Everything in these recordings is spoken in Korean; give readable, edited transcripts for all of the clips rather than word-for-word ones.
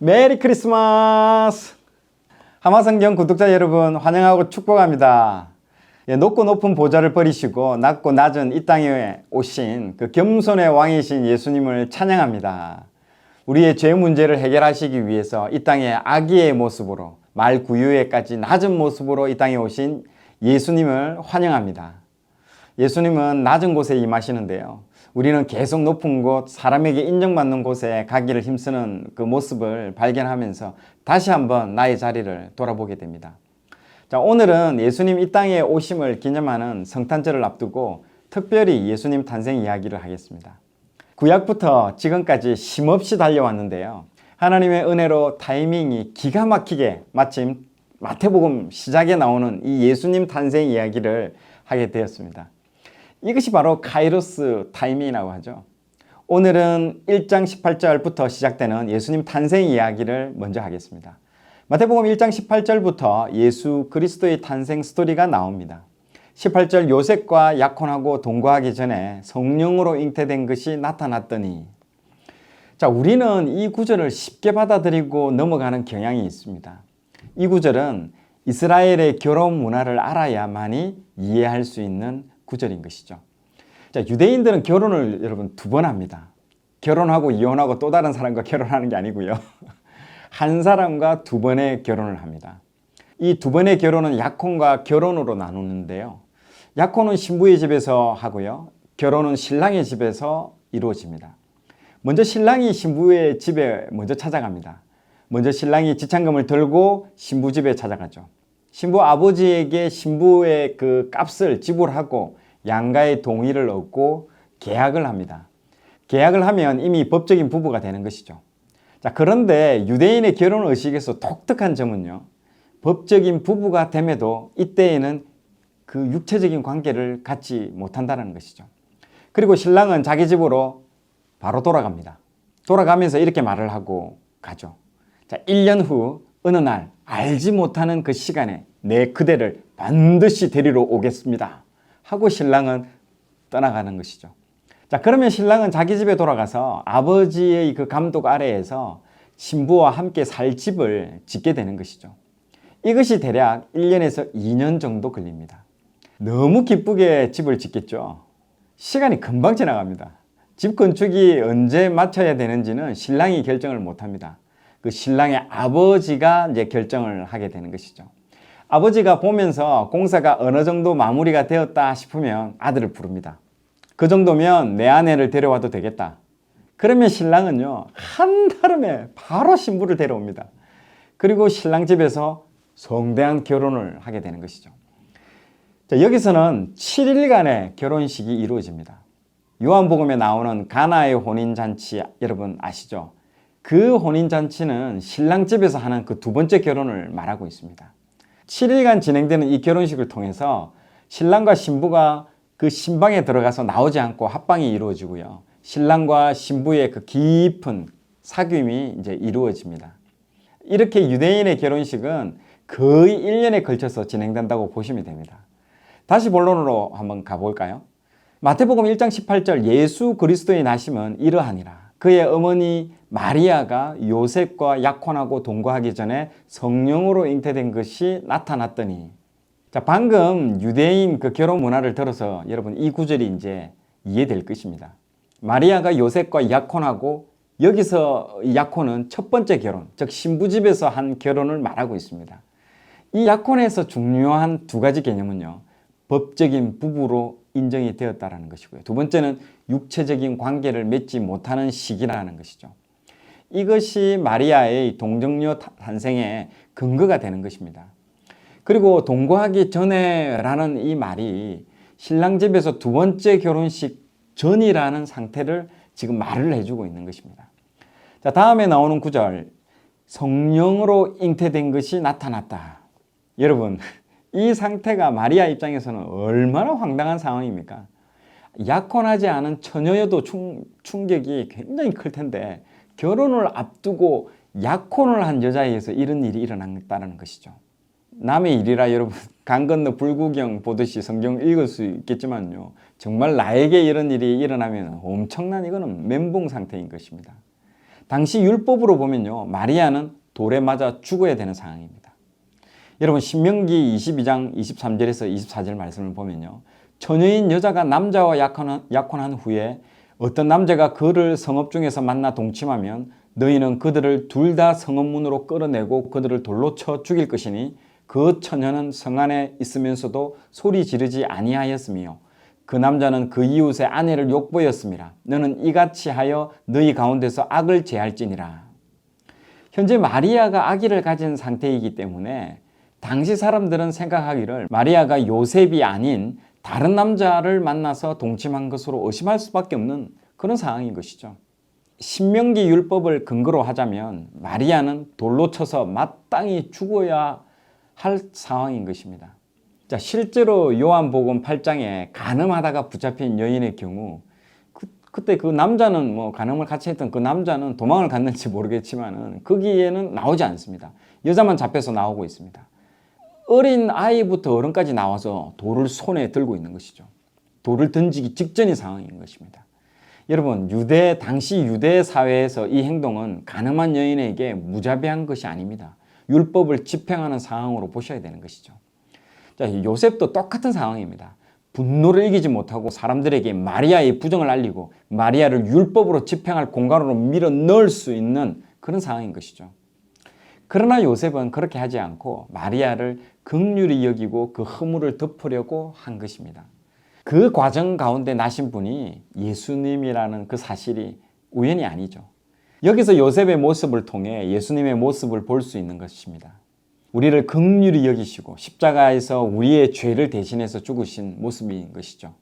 메리 크리스마스! 하마성경 구독자 여러분 환영하고 축복합니다. 높고 높은 보좌를 버리시고 낮고 낮은 이 땅에 오신 그 겸손의 왕이신 예수님을 찬양합니다. 우리의 죄 문제를 해결하시기 위해서 이 땅에 아기의 모습으로 말 구유에까지 낮은 모습으로 이 땅에 오신 예수님을 환영합니다. 예수님은 낮은 곳에 임하시는데요. 우리는 계속 높은 곳, 사람에게 인정받는 곳에 가기를 힘쓰는 그 모습을 발견하면서 다시 한번 나의 자리를 돌아보게 됩니다. 자, 오늘은 예수님 이 땅에 오심을 기념하는 성탄절을 앞두고 특별히 예수님 탄생 이야기를 하겠습니다. 구약부터 지금까지 쉼없이 달려왔는데요. 하나님의 은혜로 타이밍이 기가 막히게 마침 마태복음 시작에 나오는 이 예수님 탄생 이야기를 하게 되었습니다. 이것이 바로 카이로스 타이밍이라고 하죠. 오늘은 1장 18절부터 시작되는 예수님 탄생 이야기를 먼저 하겠습니다. 마태복음 1장 18절부터 예수 그리스도의 탄생 스토리가 나옵니다. 18절 요셉과 약혼하고 동거하기 전에 성령으로 잉태된 것이 나타났더니, 자, 우리는 이 구절을 쉽게 받아들이고 넘어가는 경향이 있습니다. 이 구절은 이스라엘의 결혼 문화를 알아야만이 이해할 수 있는 구절인 것이죠. 자, 유대인들은 결혼을 여러분 두 번 합니다. 결혼하고 이혼하고 또 다른 사람과 결혼하는 게 아니고요. 한 사람과 두 번의 결혼을 합니다. 이 두 번의 결혼은 약혼과 결혼으로 나누는데요. 약혼은 신부의 집에서 하고요. 결혼은 신랑의 집에서 이루어집니다. 먼저 신랑이 신부의 집에 먼저 찾아갑니다. 먼저 신랑이 지참금을 들고 신부 집에 찾아가죠. 신부 아버지에게 신부의 그 값을 지불하고 양가의 동의를 얻고 계약을 합니다. 계약을 하면 이미 법적인 부부가 되는 것이죠. 자, 그런데 유대인의 결혼 의식에서 독특한 점은요. 법적인 부부가 됨에도 이때에는 그 육체적인 관계를 갖지 못한다는 것이죠. 그리고 신랑은 자기 집으로 바로 돌아갑니다. 돌아가면서 이렇게 말을 하고 가죠. 자, 1년 후 어느 날 알지 못하는 그 시간에 내 그대를 반드시 데리러 오겠습니다 하고 신랑은 떠나가는 것이죠. 자, 그러면 신랑은 자기 집에 돌아가서 아버지의 그 감독 아래에서 신부와 함께 살 집을 짓게 되는 것이죠. 이것이 대략 1년에서 2년 정도 걸립니다. 너무 기쁘게 집을 짓겠죠. 시간이 금방 지나갑니다. 집 건축이 언제 마쳐야 되는지는 신랑이 결정을 못합니다. 그 신랑의 아버지가 이제 결정을 하게 되는 것이죠. 아버지가 보면서 공사가 어느 정도 마무리가 되었다 싶으면 아들을 부릅니다. 그 정도면 내 아내를 데려와도 되겠다. 그러면 신랑은요, 한달음에 바로 신부를 데려옵니다. 그리고 신랑 집에서 성대한 결혼을 하게 되는 것이죠. 자, 여기서는 7일간의 결혼식이 이루어집니다. 요한복음에 나오는 가나의 혼인잔치 여러분 아시죠? 그 혼인잔치는 신랑 집에서 하는 그 두 번째 결혼을 말하고 있습니다. 7일간 진행되는 이 결혼식을 통해서 신랑과 신부가 그 신방에 들어가서 나오지 않고 합방이 이루어지고요. 신랑과 신부의 그 깊은 사귐이 이제 이루어집니다. 이렇게 유대인의 결혼식은 거의 1년에 걸쳐서 진행된다고 보시면 됩니다. 다시 본론으로 한번 가볼까요? 마태복음 1장 18절 예수 그리스도의 나심은 이러하니라. 그의 어머니 마리아가 요셉과 약혼하고 동거하기 전에 성령으로 잉태된 것이 나타났더니, 자, 방금 유대인 그 결혼 문화를 들어서 여러분 이 구절이 이제 이해될 것입니다. 마리아가 요셉과 약혼하고, 여기서 약혼은 첫 번째 결혼, 즉 신부집에서 한 결혼을 말하고 있습니다. 이 약혼에서 중요한 두 가지 개념은요. 법적인 부부로 인정이 되었다는 것이고요. 두 번째는 육체적인 관계를 맺지 못하는 시기라는 것이죠. 이것이 마리아의 동정녀 탄생의 근거가 되는 것입니다. 그리고 동거하기 전에 라는 이 말이 신랑 집에서 두 번째 결혼식 전이라는 상태를 지금 말을 해주고 있는 것입니다. 자, 다음에 나오는 구절, 성령으로 잉태된 것이 나타났다. 여러분, 이 상태가 마리아 입장에서는 얼마나 황당한 상황입니까? 약혼하지 않은 처녀여도 충격이 굉장히 클 텐데 결혼을 앞두고 약혼을 한 여자에 의해서 이런 일이 일어났다는 것이죠. 남의 일이라 여러분 강 건너 불구경 보듯이 성경 읽을 수 있겠지만요. 정말 나에게 이런 일이 일어나면 엄청난 이거는 멘붕 상태인 것입니다. 당시 율법으로 보면요, 마리아는 돌에 맞아 죽어야 되는 상황입니다. 여러분 신명기 22장 23절에서 24절 말씀을 보면요, 처녀인 여자가 남자와 약혼한 후에 어떤 남자가 그를 성읍 중에서 만나 동침하면 너희는 그들을 둘 다 성읍 문으로 끌어내고 그들을 돌로 쳐 죽일 것이니 그 처녀는 성 안에 있으면서도 소리 지르지 아니하였으며 그 남자는 그 이웃의 아내를 욕보였음이라. 너는 이같이 하여 너희 가운데서 악을 제할지니라. 현재 마리아가 아기를 가진 상태이기 때문에 당시 사람들은 생각하기를 마리아가 요셉이 아닌 다른 남자를 만나서 동침한 것으로 의심할 수밖에 없는 그런 상황인 것이죠. 신명기 율법을 근거로 하자면 마리아는 돌로 쳐서 마땅히 죽어야 할 상황인 것입니다. 자, 실제로 요한복음 8장에 간음하다가 붙잡힌 여인의 경우 그때 그 남자는 뭐 간음을 같이 했던 그 남자는 도망을 갔는지 모르겠지만은 거기에는 나오지 않습니다. 여자만 잡혀서 나오고 있습니다. 어린 아이부터 어른까지 나와서 돌을 손에 들고 있는 것이죠. 돌을 던지기 직전의 상황인 것입니다. 여러분, 당시 유대 사회에서 이 행동은 간음한 여인에게 무자비한 것이 아닙니다. 율법을 집행하는 상황으로 보셔야 되는 것이죠. 자, 요셉도 똑같은 상황입니다. 분노를 이기지 못하고 사람들에게 마리아의 부정을 알리고 마리아를 율법으로 집행할 공간으로 밀어 넣을 수 있는 그런 상황인 것이죠. 그러나 요셉은 그렇게 하지 않고 마리아를 긍휼히 여기고 그 허물을 덮으려고 한 것입니다. 그 과정 가운데 나신 분이 예수님이라는 그 사실이 우연이 아니죠. 여기서 요셉의 모습을 통해 예수님의 모습을 볼 수 있는 것입니다. 우리를 긍휼히 여기시고 십자가에서 우리의 죄를 대신해서 죽으신 모습인 것이죠.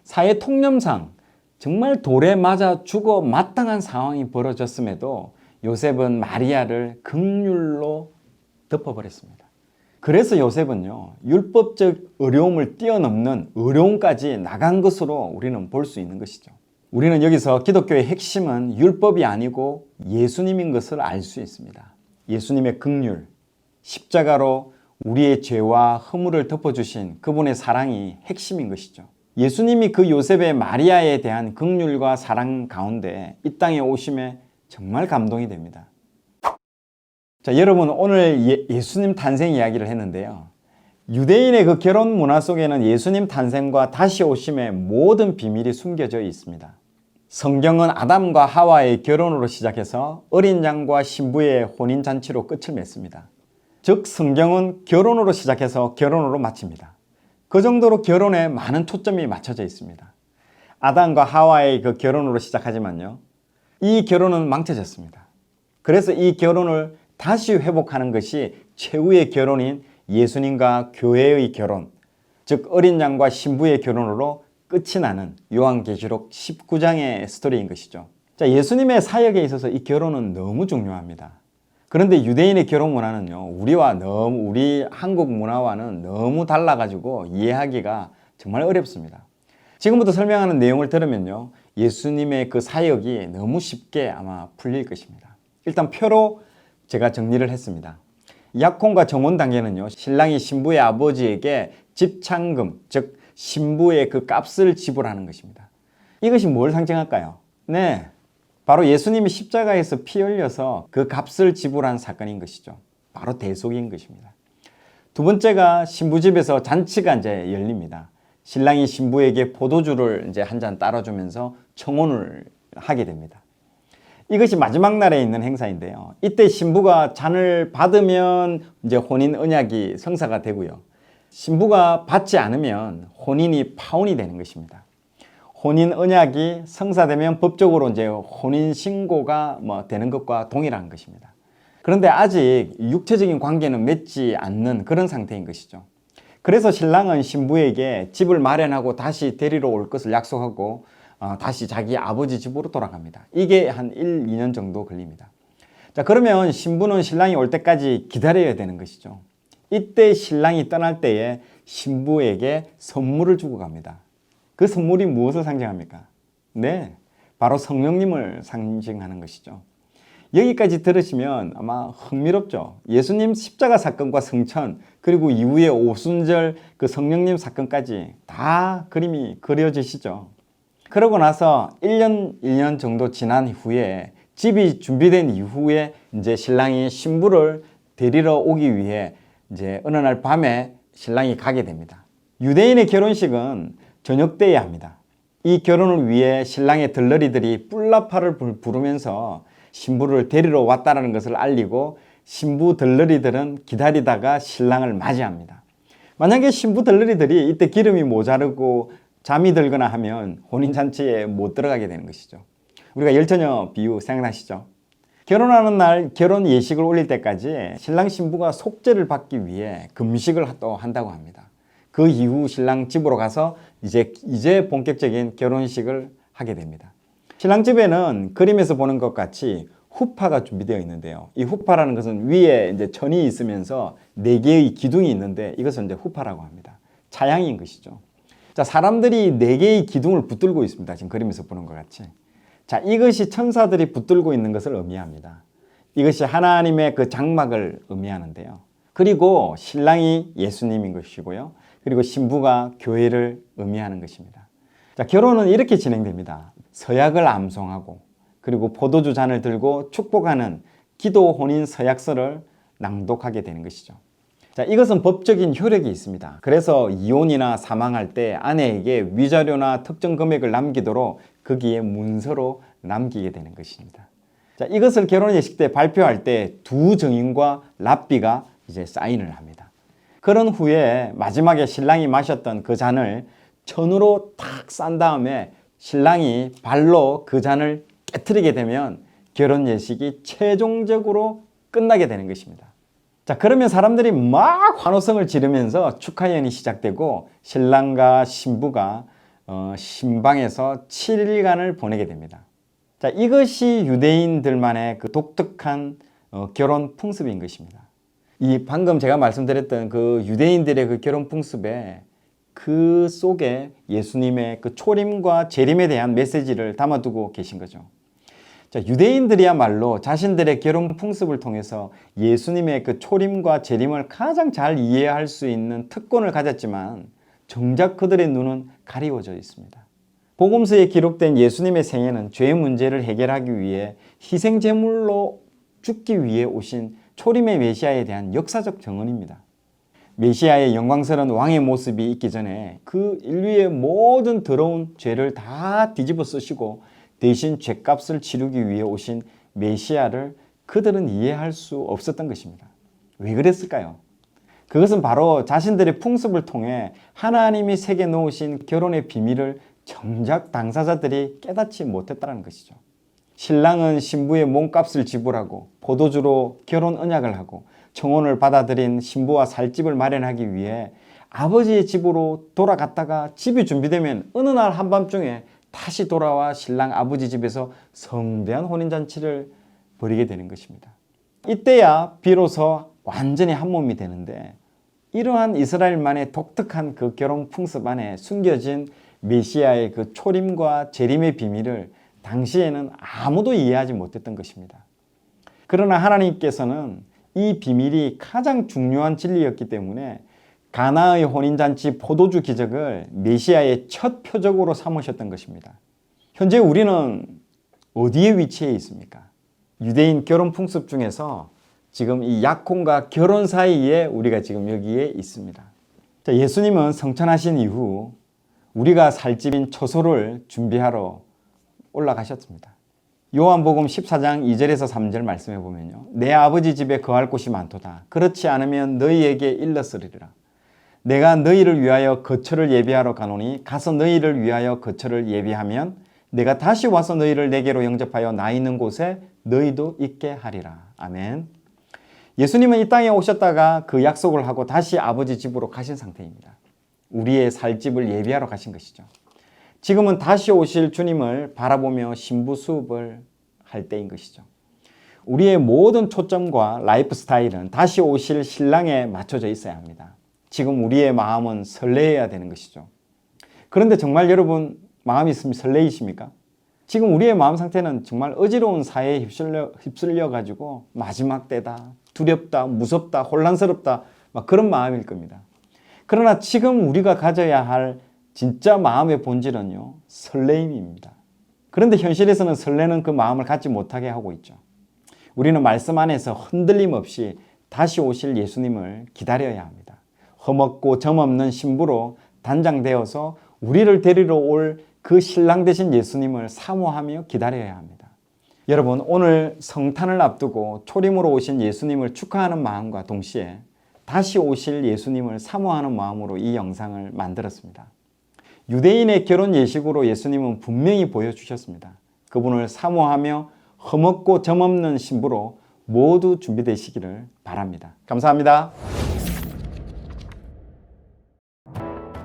사회 통념상 정말 돌에 맞아 죽어 마땅한 상황이 벌어졌음에도 요셉은 마리아를 긍휼로 덮어버렸습니다. 그래서 요셉은요, 율법적 어려움을 뛰어넘는 어려움까지 나간 것으로 우리는 볼 수 있는 것이죠. 우리는 여기서 기독교의 핵심은 율법이 아니고 예수님인 것을 알 수 있습니다. 예수님의 긍휼, 십자가로 우리의 죄와 허물을 덮어주신 그분의 사랑이 핵심인 것이죠. 예수님이 그 요셉의 마리아에 대한 긍휼과 사랑 가운데 이 땅에 오심에 정말 감동이 됩니다. 자, 여러분 오늘 예수님 탄생 이야기를 했는데요. 유대인의 그 결혼 문화 속에는 예수님 탄생과 다시 오심의 모든 비밀이 숨겨져 있습니다. 성경은 아담과 하와의 결혼으로 시작해서 어린 양과 신부의 혼인잔치로 끝을 맺습니다. 즉 성경은 결혼으로 시작해서 결혼으로 마칩니다. 그 정도로 결혼에 많은 초점이 맞춰져 있습니다. 아담과 하와의 그 결혼으로 시작하지만요, 이 결혼은 망쳐졌습니다. 그래서 이 결혼을 다시 회복하는 것이 최후의 결혼인 예수님과 교회의 결혼, 즉 어린 양과 신부의 결혼으로 끝이 나는 요한계시록 19장의 스토리인 것이죠. 자, 예수님의 사역에 있어서 이 결혼은 너무 중요합니다. 그런데 유대인의 결혼 문화는요, 우리 한국 문화와는 너무 달라가지고 이해하기가 정말 어렵습니다. 지금부터 설명하는 내용을 들으면요, 예수님의 그 사역이 너무 쉽게 아마 풀릴 것입니다. 일단 표로 제가 정리를 했습니다. 약혼과 정혼 단계는요, 신랑이 신부의 아버지에게 집창금, 즉 신부의 그 값을 지불하는 것입니다. 이것이 뭘 상징할까요? 네, 바로 예수님이 십자가에서 피 흘려서 그 값을 지불한 사건인 것이죠. 바로 대속인 것입니다. 두 번째가 신부집에서 잔치가 이제 열립니다. 신랑이 신부에게 포도주를 이제 한 잔 따라주면서 청혼을 하게 됩니다. 이것이 마지막 날에 있는 행사인데요. 이때 신부가 잔을 받으면 이제 혼인 언약이 성사가 되고요. 신부가 받지 않으면 혼인이 파혼이 되는 것입니다. 혼인 언약이 성사되면 법적으로 이제 혼인 신고가 되는 것과 동일한 것입니다. 그런데 아직 육체적인 관계는 맺지 않는 그런 상태인 것이죠. 그래서 신랑은 신부에게 집을 마련하고 다시 데리러 올 것을 약속하고 다시 자기 아버지 집으로 돌아갑니다. 이게 한 1, 2년 정도 걸립니다. 자, 그러면 신부는 신랑이 올 때까지 기다려야 되는 것이죠. 이때 신랑이 떠날 때에 신부에게 선물을 주고 갑니다. 그 선물이 무엇을 상징합니까? 네, 바로 성령님을 상징하는 것이죠. 여기까지 들으시면 아마 흥미롭죠. 예수님 십자가 사건과 성천, 그리고 이후에 오순절 그 성령님 사건까지 다 그림이 그려지시죠. 그러고 나서 1년 정도 지난 후에 집이 준비된 이후에 이제 신랑이 신부를 데리러 오기 위해 이제 어느 날 밤에 신랑이 가게 됩니다. 유대인의 결혼식은 저녁 때에 합니다. 이 결혼을 위해 신랑의 들러리들이 뿔나파를 부르면서 신부를 데리러 왔다는 것을 알리고 신부 들러리들은 기다리다가 신랑을 맞이합니다. 만약에 신부 들러리들이 이때 기름이 모자르고 잠이 들거나 하면 혼인잔치에 못 들어가게 되는 것이죠. 우리가 열처녀 비유 생각나시죠? 결혼하는 날 결혼 예식을 올릴 때까지 신랑 신부가 속죄를 받기 위해 금식을 또 한다고 합니다. 그 이후 신랑 집으로 가서 이제 본격적인 결혼식을 하게 됩니다. 신랑 집에는 그림에서 보는 것 같이 후파가 준비되어 있는데요. 이 후파라는 것은 위에 이제 천이 있으면서 4개의 기둥이 있는데 이것은 이제 후파라고 합니다. 차양인 것이죠. 자, 사람들이 4개의 기둥을 붙들고 있습니다. 지금 그림에서 보는 것 같이. 자, 이것이 천사들이 붙들고 있는 것을 의미합니다. 이것이 하나님의 그 장막을 의미하는데요. 그리고 신랑이 예수님인 것이고요. 그리고 신부가 교회를 의미하는 것입니다. 자, 결혼은 이렇게 진행됩니다. 서약을 암송하고 그리고 포도주 잔을 들고 축복하는 기도 혼인 서약서를 낭독하게 되는 것이죠. 자, 이것은 법적인 효력이 있습니다. 그래서 이혼이나 사망할 때 아내에게 위자료나 특정 금액을 남기도록 거기에 문서로 남기게 되는 것입니다. 자, 이것을 결혼 예식 때 발표할 때 두 증인과 랍비가 이제 사인을 합니다. 그런 후에 마지막에 신랑이 마셨던 그 잔을 천으로 탁 싼 다음에 신랑이 발로 그 잔을 깨트리게 되면 결혼 예식이 최종적으로 끝나게 되는 것입니다. 자, 그러면 사람들이 막 환호성을 지르면서 축하연이 시작되고 신랑과 신부가 신방에서 7일간을 보내게 됩니다. 자, 이것이 유대인들만의 그 독특한 결혼 풍습인 것입니다. 이 방금 제가 말씀드렸던 그 유대인들의 그 결혼 풍습에 그 속에 예수님의 그 초림과 재림에 대한 메시지를 담아두고 계신 거죠. 자, 유대인들이야말로 자신들의 결혼 풍습을 통해서 예수님의 그 초림과 재림을 가장 잘 이해할 수 있는 특권을 가졌지만 정작 그들의 눈은 가리워져 있습니다. 복음서에 기록된 예수님의 생애는 죄의 문제를 해결하기 위해 희생제물로 죽기 위해 오신 초림의 메시아에 대한 역사적 정언입니다. 메시아의 영광스러운 왕의 모습이 있기 전에 그 인류의 모든 더러운 죄를 다 뒤집어 쓰시고 대신 죄값을 치르기 위해 오신 메시아를 그들은 이해할 수 없었던 것입니다. 왜 그랬을까요? 그것은 바로 자신들의 풍습을 통해 하나님이 새겨 놓으신 결혼의 비밀을 정작 당사자들이 깨닫지 못했다는 것이죠. 신랑은 신부의 몸값을 지불하고 포도주로 결혼 언약을 하고 청혼을 받아들인 신부와 살 집을 마련하기 위해 아버지의 집으로 돌아갔다가 집이 준비되면 어느 날 한밤중에 다시 돌아와 신랑 아버지 집에서 성대한 혼인잔치를 벌이게 되는 것입니다. 이때야 비로소 완전히 한 몸이 되는데 이러한 이스라엘만의 독특한 그 결혼 풍습 안에 숨겨진 메시아의 그 초림과 재림의 비밀을 당시에는 아무도 이해하지 못했던 것입니다. 그러나 하나님께서는 이 비밀이 가장 중요한 진리였기 때문에 가나의 혼인잔치 포도주 기적을 메시아의 첫 표적으로 삼으셨던 것입니다. 현재 우리는 어디에 위치해 있습니까? 유대인 결혼 풍습 중에서 지금 이 약혼과 결혼 사이에 우리가 지금 여기에 있습니다. 자, 예수님은 성천하신 이후 우리가 살 집인 처소를 준비하러 올라가셨습니다. 요한복음 14장 2절에서 3절 말씀해 보면요. 내 아버지 집에 거할 곳이 많도다. 그렇지 않으면 너희에게 일렀으리라. 내가 너희를 위하여 거처를 예비하러 가노니 가서 너희를 위하여 거처를 예비하면 내가 다시 와서 너희를 내게로 영접하여 나 있는 곳에 너희도 있게 하리라. 아멘. 예수님은 이 땅에 오셨다가 그 약속을 하고 다시 아버지 집으로 가신 상태입니다. 우리의 살 집을 예비하러 가신 것이죠. 지금은 다시 오실 주님을 바라보며 신부 수업을 할 때인 것이죠. 우리의 모든 초점과 라이프 스타일은 다시 오실 신랑에 맞춰져 있어야 합니다. 지금 우리의 마음은 설레어야 되는 것이죠. 그런데 정말 여러분 마음이 있으면 설레이십니까? 지금 우리의 마음 상태는 정말 어지러운 사회에 휩쓸려 가지고 마지막 때다, 두렵다, 무섭다, 혼란스럽다 막 그런 마음일 겁니다. 그러나 지금 우리가 가져야 할 진짜 마음의 본질은요, 설레임입니다. 그런데 현실에서는 설레는 그 마음을 갖지 못하게 하고 있죠. 우리는 말씀 안에서 흔들림 없이 다시 오실 예수님을 기다려야 합니다. 흠없고 점없는 신부로 단장되어서 우리를 데리러 올 그 신랑 되신 예수님을 사모하며 기다려야 합니다. 여러분, 오늘 성탄을 앞두고 초림으로 오신 예수님을 축하하는 마음과 동시에 다시 오실 예수님을 사모하는 마음으로 이 영상을 만들었습니다. 유대인의 결혼 예식으로 예수님은 분명히 보여주셨습니다. 그분을 사모하며 흠없고 점없는 신부로 모두 준비되시기를 바랍니다. 감사합니다.